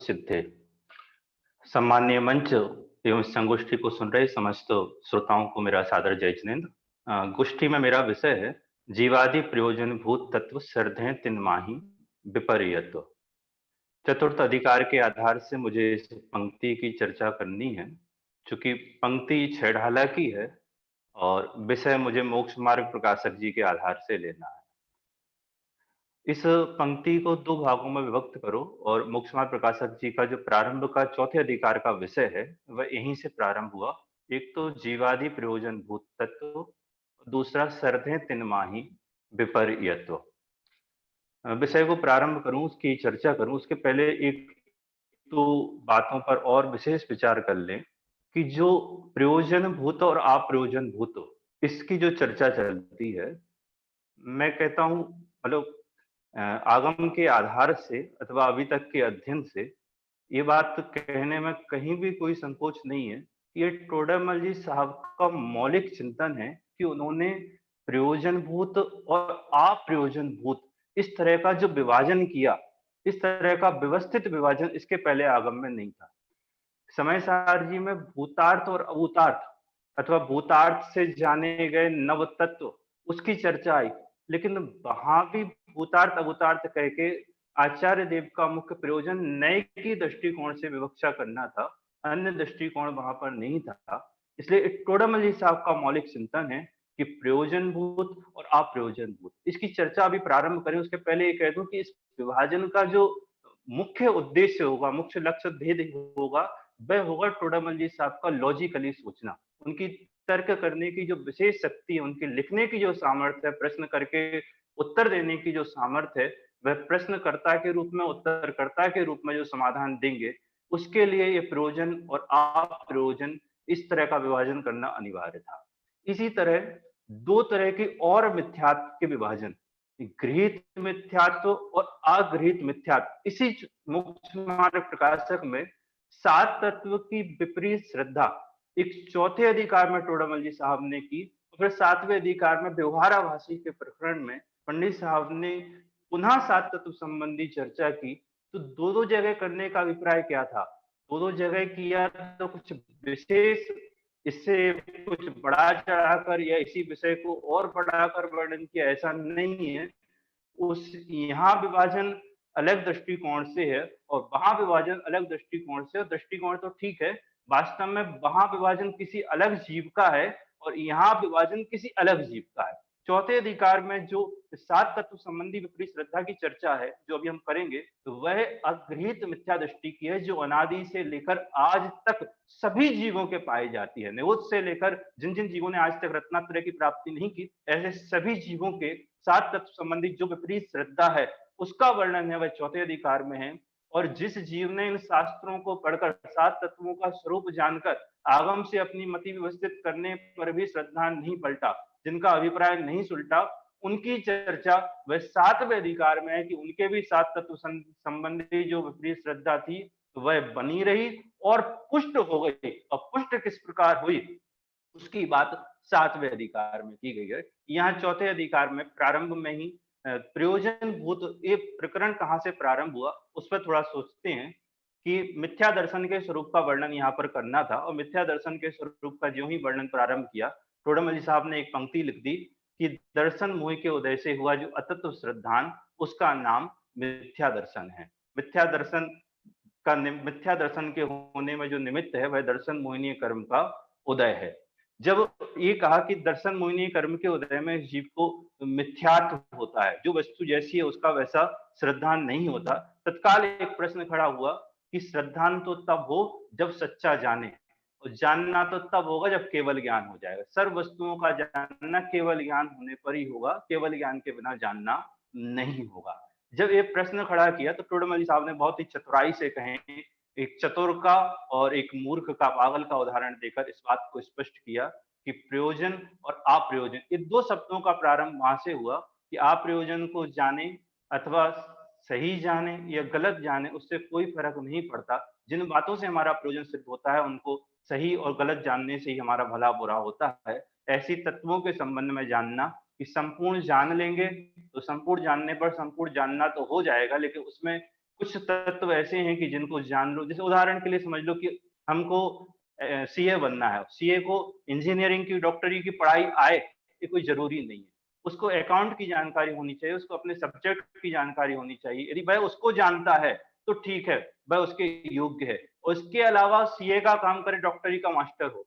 सिद्धे। सम्माननीय मंच एवं संगोष्ठी को सुन रहे समस्त श्रोताओं को मेरा सादर जय जिनेंद्र। गोष्ठी में मेरा विषय है जीवादि प्रयोजन भूत तत्व सर्धें तिन माही विपर्ययत्व। चतुर्थ अधिकार के आधार से मुझे इस पंक्ति की चर्चा करनी है। चूंकि पंक्ति छेड़ाला की है और विषय मुझे मोक्ष मार्ग प्रकाशक जी के आधार से लेना है। इस पंक्ति को दो भागों में विभक्त करो और मोक्षमार्ग प्रकाशक जी का जो प्रारंभ का चौथे अधिकार का विषय है वह यहीं से प्रारंभ हुआ। एक तो जीवादि प्रयोजन भूत तत्व, दूसरा सर्धे तिन माही विपर्ययत्व। विषय को प्रारंभ करूं, उसकी चर्चा करूं उसके पहले एक तो बातों पर और विशेष विचार कर लें कि जो प्रयोजन भूत और अप्रयोजन भूत इसकी जो चर्चा चलती है, मैं कहता हूं मतलब आगम के आधार से अथवा अभी तक के अध्ययन से ये बात कहने में कहीं भी कोई संकोच नहीं है कि ये टोडरमल जी साहब का मौलिक चिंतन है कि उन्होंने प्रयोजनभूत और अप्रयोजनभूत इस तरह का जो विभाजन किया, इस तरह का व्यवस्थित विभाजन इसके पहले आगम में नहीं था। समय सार जी में भूतार्थ और अभूतार्थ अथवा भूतार्थ से जाने गए नव तत्व उसकी चर्चा आई, लेकिन वहां भी भूतार्थ अभूतार्थ कह के आचार्य देव का मुख्य प्रयोजन नए की दृष्टिकोण से विवक्षा करना था, अन्य दृष्टिकोण वहां पर नहीं था। इसलिए टोडरमल जी साहब का मौलिक चिंतन है कि प्रयोजन भूत और अप्रयोजन भूत इसकी चर्चा अभी प्रारंभ करें उसके पहले ये कह दूं कि इस विभाजन का जो मुख्य उद्देश्य होगा, मुख्य लक्ष्य भेद होगा, वह होगा टोडरमल जी साहब का लॉजिकली सोचना। उनकी तर्क करने की जो विशेष शक्ति है, उनके लिखने की जो सामर्थ्य है, प्रश्न करके उत्तर देने की जो सामर्थ्य है, वह प्रश्नकर्ता के रूप में, उत्तरकर्ता के रूप में जो समाधान देंगे, उसके लिए ये प्रयोजन और अप्रयोजन इस तरह का विभाजन करना अनिवार्य था। इसी तरह दो तरह की और मिथ्यात्व के विभाजन, गृहीत मिथ्यात्व और अगृहीत मिथ्यात्व, इसी मोक्ष मार्ग प्रकाशक में सात तत्व की विपरीत श्रद्धा एक चौथे अधिकार में टोडरमल जी साहब ने की। फिर सातवें अधिकार में व्यवहाराभासी के प्रकरण में पंडित साहब ने पुनः सात तत्व संबंधी चर्चा की। तो दो दो जगह करने का अभिप्राय क्या था? दो दो जगह किया तो कुछ विशेष, इससे कुछ बढ़ा चढ़ाकर या इसी विषय को और बढ़ाकर वर्णन किया, ऐसा नहीं है। उस यहाँ विभाजन अलग दृष्टिकोण से है और वहां विभाजन अलग दृष्टिकोण से, और दृष्टिकोण तो ठीक है, वास्तव में वहां विभाजन किसी अलग जीव का है और यहाँ विभाजन किसी अलग जीव का है। चौथे अधिकार में जो सात तत्व संबंधी विपरीत श्रद्धा की चर्चा है, जो अभी हम करेंगे, तो वह अगृहीत मिथ्या दृष्टि की है, जो अनादि से लेकर आज तक सभी जीवों के पाई जाती है। निवुत्त से लेकर जिन जिन जीवों ने आज तक रत्नात्रय की प्राप्ति नहीं की, ऐसे सभी जीवों के सात तत्व संबंधी जो विपरीत श्रद्धा है उसका वर्णन है वह चौथे अधिकार में है। और जिस जीव ने इन शास्त्रों को पढ़कर सात तत्वों का स्वरूप जानकर आगम से अपनी मति व्यवस्थित करने पर भी श्रद्धा नहीं पलटा, जिनका अभिप्राय नहीं सुलटा, उनकी चर्चा वह सातवें अधिकार में है कि उनके भी सात तत्व संबंधी जो विपरीत श्रद्धा थी वह बनी रही और पुष्ट हो गई। और पुष्ट किस प्रकार हुई उसकी बात सातवें अधिकार में की गई है। यहाँ चौथे अधिकार में प्रारंभ में ही प्रयोजन भूत ये प्रकरण कहाँ से प्रारंभ हुआ उस पर थोड़ा सोचते हैं कि मिथ्या दर्शन के स्वरूप का वर्णन यहाँ पर करना था। और मिथ्या दर्शन के स्वरूप का जो ही वर्णन प्रारंभ किया, टोडरमल जी साहब ने एक पंक्ति लिख दी कि दर्शन मोह के उदय से हुआ जो अतत्व श्रद्धान, उसका नाम मिथ्या दर्शन है। मिथ्या दर्शन के होने में जो निमित्त है वह दर्शन मोहिनी कर्म का उदय है। जब ये कहा कि दर्शन मोहिनी कर्म के उदय में जीव को मिथ्यात्व होता है, जो वस्तु जैसी है उसका वैसा श्रद्धान नहीं होता, तत्काल एक प्रश्न खड़ा हुआ कि श्रद्धान तो तब हो जब सच्चा जाने, और जानना तो तब होगा जब केवल ज्ञान हो जाएगा। सर्व वस्तुओं का जानना केवल ज्ञान होने पर ही होगा, केवल ज्ञान के बिना जानना नहीं होगा। जब ये प्रश्न खड़ा किया तो टोडरमल जी साहब ने बहुत ही चतुराई से कहें, एक चतुर का और एक मूर्ख का, पागल का उदाहरण देकर इस बात को स्पष्ट किया कि प्रयोजन और अप्रयोजन, ये दो शब्दों का प्रारंभ वहां से हुआ कि अप्रयोजन को जाने अथवा सही जाने या गलत जाने, उससे कोई फर्क नहीं पड़ता। जिन बातों से हमारा प्रयोजन सिद्ध होता है उनको सही और गलत जानने से ही हमारा भला बुरा होता है। ऐसी तत्वों के संबंध में जानना कि संपूर्ण जान लेंगे तो संपूर्ण जानने पर संपूर्ण जानना तो हो जाएगा, लेकिन उसमें कुछ तत्व ऐसे हैं कि जिनको जान लो, जैसे उदाहरण के लिए समझ लो कि हमको सीए बनना है, सीए को इंजीनियरिंग की, डॉक्टरी की पढ़ाई आए, ये कोई ज़रूरी नहीं है। उसको अकाउंट की जानकारी होनी चाहिए, उसको अपने सब्जेक्ट की जानकारी होनी चाहिए। यदि वह उसको जानता है, तो ठीक है, वह उसके योग्य है। उसके अलावा सीए का काम करे, डॉक्टरी का मास्टर हो,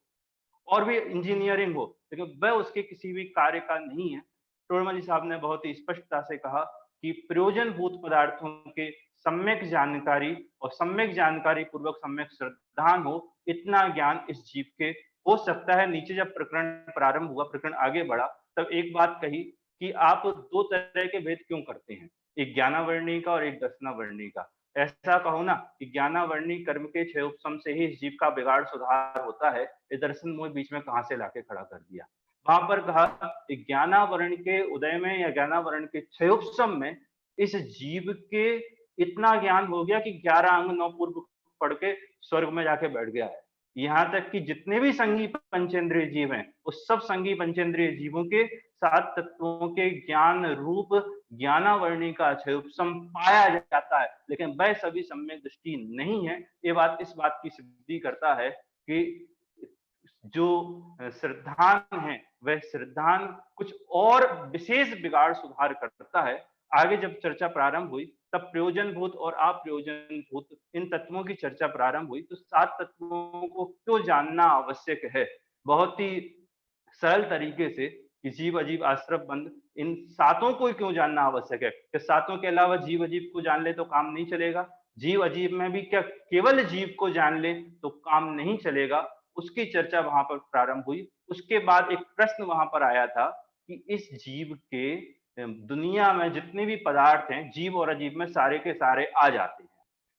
और भी इंजीनियरिंग हो, लेकिन वह उसके किसी भी कार्य का नहीं है। टोडरमल जी साहब ने बहुत ही स्पष्टता से कहा कि प्रयोजनभूत पदार्थों के सम्यक जानकारी और सम्यक जानकारी पूर्वक सम्यक श्रद्धान हो, इतना ज्ञान इस जीव के हो सकता है। नीचे जब प्रकरण प्रारंभ हुआ, प्रकरण आगे बढ़ा, तब एक बात कही कि आप 2 तरह के भेद क्यों करते हैं? एक ज्ञानावर्णी का और एक दर्शनावर्णी का। ऐसा कहो ना कि ज्ञानावर्णी कर्म के क्षय उपशम से ही इस जीव का बिगाड़ सुधार होता है, ये दर्शन मोह बीच में कहाँ से लाके खड़ा कर दिया। वहां पर कहा कि ज्ञानावरण के उदय में या ज्ञानावरण के क्षयोपशम में इस जीव के इतना ज्ञान हो गया कि 11 अंग 9 पूर्व पढ़ के स्वर्ग में जाके बैठ गया है। यहाँ तक कि जितने भी संगी पंचेंद्रिय जीव हैं, उस सब संगी पंचेंद्रिय जीवों के 7 तत्वों के ज्ञान रूप ज्ञानावर्णी का क्षयोपशम पाया जाता है, लेकिन वह सभी सम्यक दृष्टि नहीं है। ये बात इस बात की सिद्धि करता है कि जो श्रद्धान है, वह श्रद्धान कुछ और विशेष बिगाड़ सुधार करता है। आगे जब चर्चा प्रारंभ हुई, तब प्रयोजनभूत और अप्रयोजनभूत इन तत्वों की चर्चा प्रारंभ हुई, तो 7 तत्वों को क्यों जानना आवश्यक है? बहुत ही सरल तरीके से कि जीव अजीव आश्रम बंध, इन सातों को क्यों जानना आवश्यक है? कि सातों के अलावा जीव अजीव को जान ले तो काम नहीं चलेगा। जीव अजीव में भी क्या केवल जीव को जान ले तो काम नहीं चलेगा। उसकी चर्चा वहां पर प्रारंभ हुई। उसके बाद एक प्रश्न वहां पर आया था कि इस जीव के दुनिया में जितने भी पदार्थ हैं, जीव और अजीव में सारे के सारे आ जाते हैं।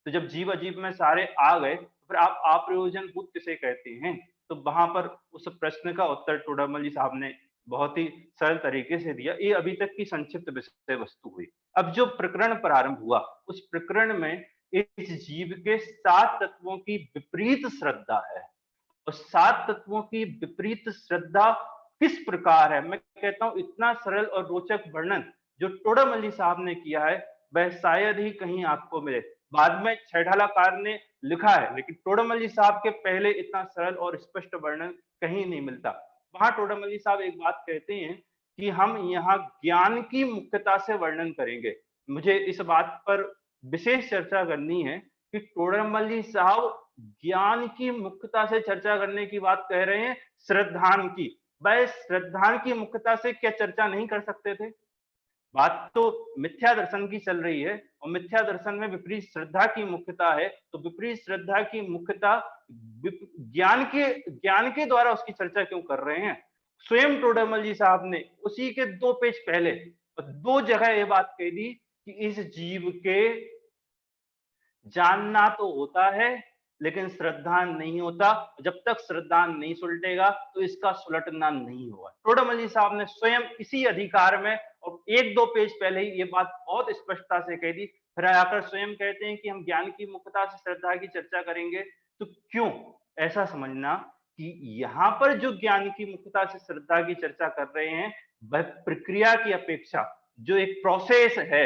तो जब जीव अजीव में सारे आ गए, तो फिर आप अप्रयोजनभूत किसे कहते हैं? तो वहां पर उस प्रश्न का उत्तर टोडरमल जी साहब ने बहुत ही सरल तरीके से दिया। ये अभी तक की संक्षिप्त विषय वस्तु हुई। अब जो प्रकरण प्रारंभ हुआ, उस प्रकरण में इस जीव के 7 तत्वों की विपरीत श्रद्धा है। और 7 तत्वों की विपरीत श्रद्धा किस प्रकार है? मैं कहता हूं इतना सरल और रोचक वर्णन जो टोडामल्ली साहब ने किया है, वह शायद ही कहीं आपको मिले। बाद में छैठालाकार ने लिखा है, लेकिन टोडामल्ली साहब के पहले इतना सरल और स्पष्ट वर्णन कहीं नहीं मिलता। वहां टोडामल्ली साहब एक बात कहते हैं कि हम यहाँ ज्ञान की मुख्यता से वर्णन करेंगे। मुझे इस बात पर विशेष चर्चा करनी है कि टोडामल्ली साहब ज्ञान की मुख्यता से चर्चा करने की बात कह रहे हैं, श्रद्धान की। वह श्रद्धान की मुख्यता से क्या चर्चा नहीं कर सकते थे? बात तो मिथ्या दर्शन की चल रही है, और मिथ्या दर्शन में विपरीत श्रद्धा की मुख्यता है, तो विपरीत श्रद्धा की मुख्यता ज्ञान के द्वारा उसकी चर्चा क्यों कर रहे हैं? स्वयं टोडरमल जी साहब ने उसी के 2 पेज पहले 2 जगह ये बात कह दी कि इस जीव के जानना तो होता है, लेकिन श्रद्धान नहीं होता। जब तक श्रद्धान नहीं सुलटेगा, तो इसका सुलटना नहीं होगा। टोडामल साहब ने स्वयं इसी अधिकार में और 1-2 पेज पहले ही ये बात बहुत स्पष्टता से कह दी। फिर आकर स्वयं कहते हैं कि हम ज्ञान की मुख्यता से श्रद्धा की चर्चा करेंगे। तो क्यों? ऐसा समझना कि यहाँ पर जो ज्ञान की मुख्यता से श्रद्धा की चर्चा कर रहे हैं, वह प्रक्रिया की अपेक्षा जो एक प्रोसेस है,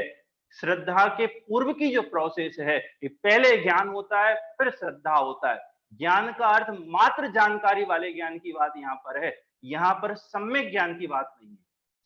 श्रद्धा के पूर्व की जो प्रोसेस है, कि पहले ज्ञान होता है, फिर श्रद्धा होता है। ज्ञान का अर्थ मात्र जानकारी वाले ज्ञान की बात यहाँ पर है। यहाँ पर सम्यक ज्ञान की बात नहीं है।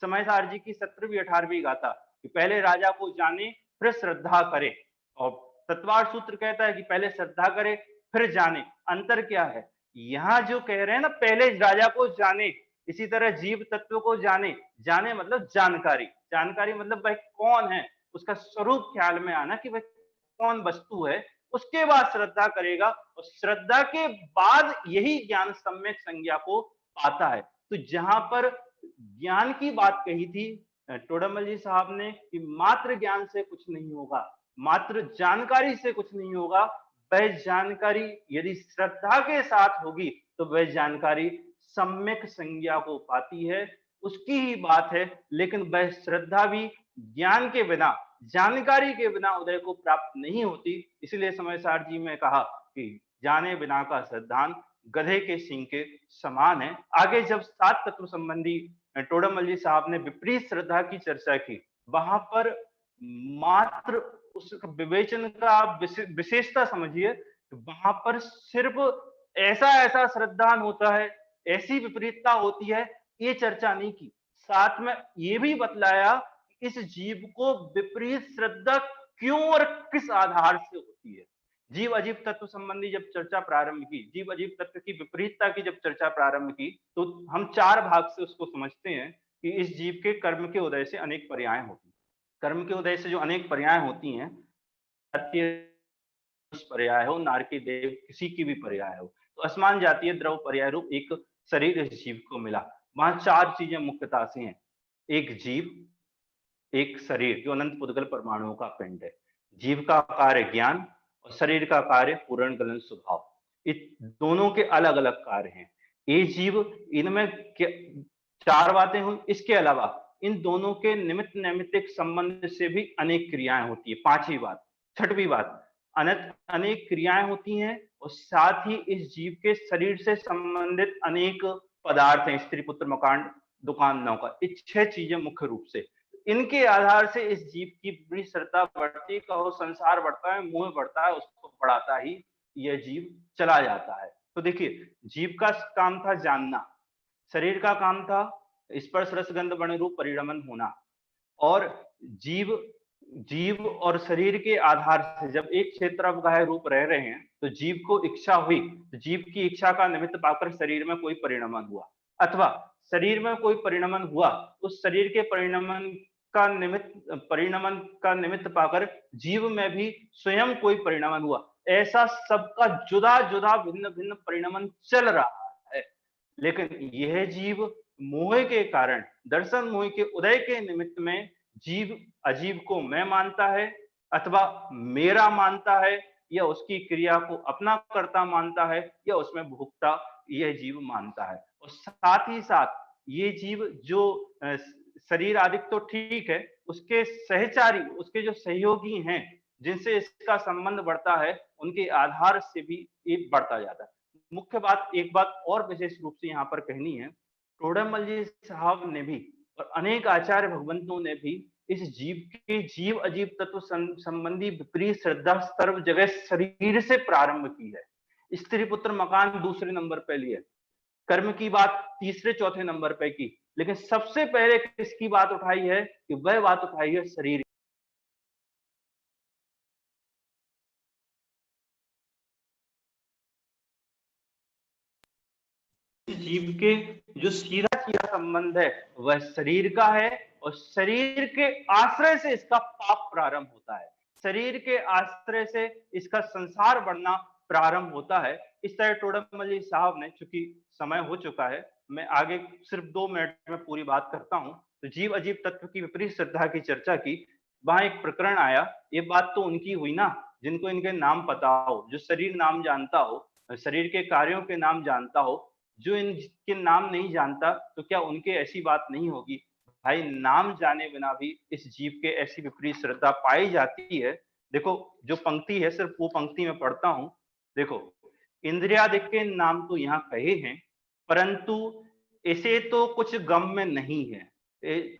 समय सार जी की 17वीं 18वीं गाथा कि पहले राजा को जाने, फिर श्रद्धा करे। और तत्वार सूत्र कहता है कि पहले श्रद्धा करे, फिर जाने। अंतर क्या है? यहाँ जो कह रहे हैं ना, पहले राजा को जाने, इसी तरह जीव तत्व को जाने। जाने मतलब जानकारी, जानकारी मतलब वह कौन है, उसका स्वरूप ख्याल में आना कि वह कौन वस्तु है। उसके बाद श्रद्धा करेगा, और श्रद्धा के बाद यही ज्ञान सम्यक संज्ञा को पाता है। तो जहां पर ज्ञान की बात कही थी टोडामल जी साहब ने कि मात्र ज्ञान से कुछ नहीं होगा, मात्र जानकारी से कुछ नहीं होगा, वह जानकारी यदि श्रद्धा के साथ होगी तो वह जानकारी सम्यक संज्ञा को पाती है, उसकी ही बात है। लेकिन वह श्रद्धा भी ज्ञान के बिना, जानकारी के बिना उदय को प्राप्त नहीं होती। इसलिए समयसार जी ने कहा कि जाने बिना का श्रद्धान गधे के सींग के समान है। आगे जब 7 तत्व संबंधी टोडामल जी साहब ने विपरीत श्रद्धा की चर्चा की, वहां पर मात्र उस विवेचन का आप विशेषता समझिए, वहां पर सिर्फ ऐसा ऐसा श्रद्धान होता है, ऐसी विपरीतता होती है, ये चर्चा नहीं की। साथ में ये भी बतलाया कि इस जीव को विपरीत श्रद्धा क्यों और किस आधार से होती है। जीव अजीव तत्व संबंधी जब चर्चा प्रारंभ की, जीव अजीव तत्व की विपरीतता की जब चर्चा प्रारंभ की, तो हम 4 भाग से उसको समझते हैं कि इस जीव के कर्म के उदय से अनेक पर्याय होती हैं। कर्म के उदय से जो अनेक पर्याय होती हैं, पर्याय हो, नारकी देव किसी की भी पर्याय हो, तो असमान जातीय द्रव पर्याय रूप एक शरीर इस जीव को मिला। वहां 4 चीजें मुख्यता से हैं। एक जीव, एक शरीर जो अनंत पुद्गल परमाणुओं का पिंड है। जीव का कार्य ज्ञान और शरीर का कार्य पूर्ण गलन स्वभाव। इस दोनों के अलग अलग कार्य हैं। ये जीव, इनमें 4 बातें हुई। इसके अलावा इन दोनों के निमित्त नैमित्तिक संबंध से भी अनेक क्रियाएं होती है। 5वीं बात, 6वीं बात, अनेक क्रियाएं होती हैं और साथ ही इस जीव के शरीर से संबंधित अनेक पदार्थ हैं। स्त्री पुत्र मकान दुकान नौका, ये 6 चीजें मुख्य रूप से। इनके आधार से इस जीव की बड़ी श्रद्धा बढ़ती, कहो संसार बढ़ता है, मोह बढ़ता है, उसको बढ़ाता ही यह जीव चला जाता है। तो देखिए, जीव का काम था जानना, शरीर का काम था स्पर्श रस गंध वर्ण रूप परिणमन होना। और जीव जीव और शरीर के आधार से जब एक क्षेत्र अवगाह्य रूप रह रहे हैं, तो जीव को इच्छा हुई, तो जीव की इच्छा का निमित्त पाकर शरीर में कोई परिणमन हुआ, अथवा शरीर में कोई परिणमन हुआ, उस शरीर के परिणमन का निमित्त पाकर जीव में भी स्वयं कोई परिणमन हुआ। ऐसा सबका जुदा जुदा भिन्न भिन्न परिणमन चल रहा है। लेकिन यह जीव मोह के कारण, दर्शन मोह के उदय के निमित्त में जीव अजीव को मैं मानता है, अथवा मेरा मानता है, या उसकी क्रिया को अपना कर्ता मानता है, या उसमें भोक्ता यह जीव मानता है। और साथ ही साथ ये जीव जो शरीर आदि तो ठीक है, उसके सहचारी, उसके जो सहयोगी हैं, जिनसे इसका संबंध बढ़ता है, उनके आधार से भी ये बढ़ता जाता है। मुख्य बात, एक बात और विशेष रूप से यहाँ पर कहनी है, टोडरमल जी साहब ने भी और अनेक आचार्य भगवंतों ने भी इस जीव के जीव अजीव तत्व संबंधी विपरीत श्रद्धा सर्व जगह शरीर से प्रारंभ की है। स्त्री पुत्र मकान दूसरे नंबर पे लिए, कर्म की बात तीसरे चौथे नंबर पे की, लेकिन सबसे पहले किसकी बात उठाई है कि वह बात उठाई है शरीर। जीव के जो सीधा सीधा संबंध है वह शरीर का है, और शरीर के आश्रय से इसका पाप प्रारंभ होता है, शरीर के आश्रय से इसका संसार बढ़ना प्रारंभ होता है। इस तरह टोडरमल जी साहब ने, चूंकि समय हो चुका है, मैं आगे सिर्फ 2 मिनट में पूरी बात करता हूं। तो जीव अजीव तत्व की विपरीत श्रद्धा की चर्चा की, वहां एक प्रकरण आया। ये बात तो उनकी हुई ना जिनको इनके नाम पता हो, जो शरीर नाम जानता हो, शरीर के कार्यों के नाम जानता हो। जो इनके नाम नहीं जानता, तो क्या उनके ऐसी बात नहीं होगी? भाई, नाम जाने बिना भी इस जीव के ऐसी विपरीत श्रद्धा पाई जाती है। देखो, जो पंक्ति है सिर्फ वो पंक्ति में पढ़ता हूं। देखो, इंद्रियादिक के नाम तो यहाँ कहे हैं, परंतु इसे तो कुछ गम में नहीं है,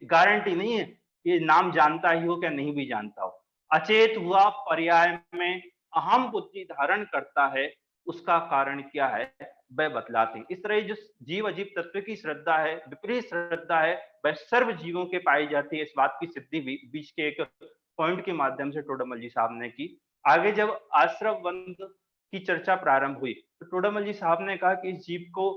गारंटी नहीं है ये नाम जानता ही हो क्या नहीं भी जानता हो। अचेत हुआ पर्याय में अहम बुद्धि धारण करता है, उसका कारण क्या है वह बतलाते हैं। इस तरह जो जीव अजीव तत्व की श्रद्धा है, विपरीत श्रद्धा है, वह सर्व जीवों के पाई जाती है। इस बात की सिद्धि भी बीच के एक पॉइंट के माध्यम से टोडरमल जी साहब ने की। आगे जब आश्रव बंध की चर्चा प्रारंभ हुई, तो टोडरमल जी साहब ने कहा कि इस जीव को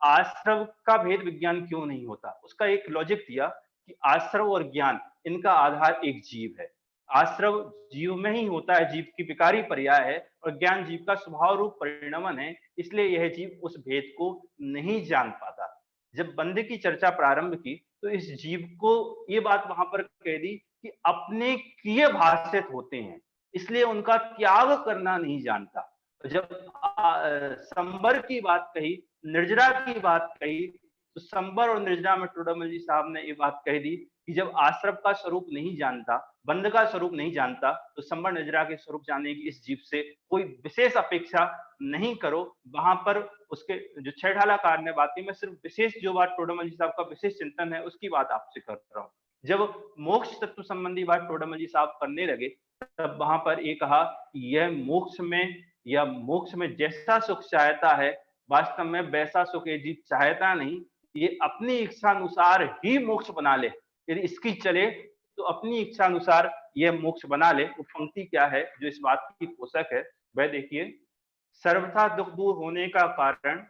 आश्रव का भेद विज्ञान क्यों नहीं होता। उसका एक लॉजिक दिया कि आश्रव और ज्ञान, इनका आधार एक जीव है। आश्रव जीव में ही होता है, जीव की विकारी पर्याय है, और ज्ञान जीव का स्वभाव रूप परिणमन है, इसलिए यह जीव उस भेद को नहीं जान पाता। जब बंध की चर्चा प्रारंभ की, तो इस जीव को ये बात वहां पर कह दी कि अपने किए भाषित होते हैं, इसलिए उनका त्याग करना नहीं जानता। जब संबर की बात कही, निर्जरा की बात कही, तो संबर और निर्जरा में टोडरमल जी साहब ने ये बात कह दी कि जब आश्रव का स्वरूप नहीं जानता, बंध का स्वरूप नहीं जानता, तो संबर निर्जरा के स्वरूप जानने की इस जीव से कोई विशेष अपेक्षा नहीं करो। वहां पर उसके जो छेठाला कार्य बात है, मैं सिर्फ विशेष जो बात टोडरमल जी साहब का विशेष चिंतन है उसकी बात आपसे कर रहा हूँ। जब मोक्ष तत्व संबंधी बात टोडरमल जी साहब करने लगे, तब वहाँ पर ये कहा कि यह मोक्ष में या मोक्ष में जैसा सुख चाहता है, वास्तव में वैसा सुख ये जीव चाहता नहीं, ये अपनी इच्छानुसार ही मोक्ष बना ले। यदि इसकी चले तो अपनी इच्छानुसार ये मोक्ष बना ले। वो पंक्ति क्या है जो इस बात की पोषक है, वह देखिए, सर्वथा दुख दूर होने का कारण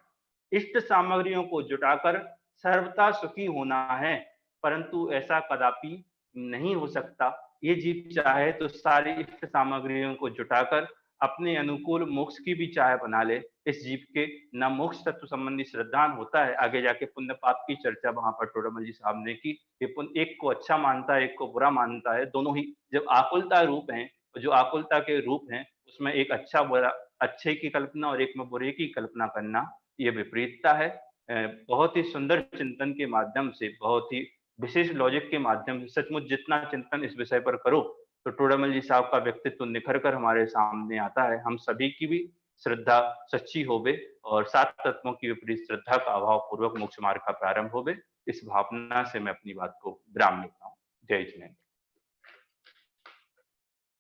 इष्ट सामग्रियों को जुटाकर सर्वथा सुखी होना है, परंतु ऐसा कदापि नहीं हो सकता। ये जीव चाहे तो सारी इष्ट सामग्रियों को जुटाकर अपने अनुकूल मोक्ष की भी चाह बना ले। इस जीव के न मोक्ष तत्व संबंधी श्रद्धान होता है, आगे जाके पुण्य पाप की चर्चा वहां पर टोडरमल जी साहब ने की। ये पुण्य एक को अच्छा मानता है, एक को बुरा मानता है, दोनों ही जब आकुलता रूप हैं, जो आकुलता के रूप हैं, उसमें एक अच्छा बुरा, अच्छे की कल्पना और एक में बुरे की कल्पना करना, ये विपरीतता है। बहुत ही सुंदर चिंतन के माध्यम से, बहुत ही विशेष लॉजिक के माध्यम से सचमुच जितना चिंतन इस विषय पर करो, तो टोडामल जी साहब का व्यक्तित्व निखर कर हमारे सामने आता है। हम सभी की भी श्रद्धा सच्ची होवे और सात तत्वों की विपरीत श्रद्धा का अभाव पूर्वक मोक्ष मार्ग का प्रारंभ होवे। इस भावना से मैं अपनी बात को विराम देता हूँ। जय जिनेन्द्र।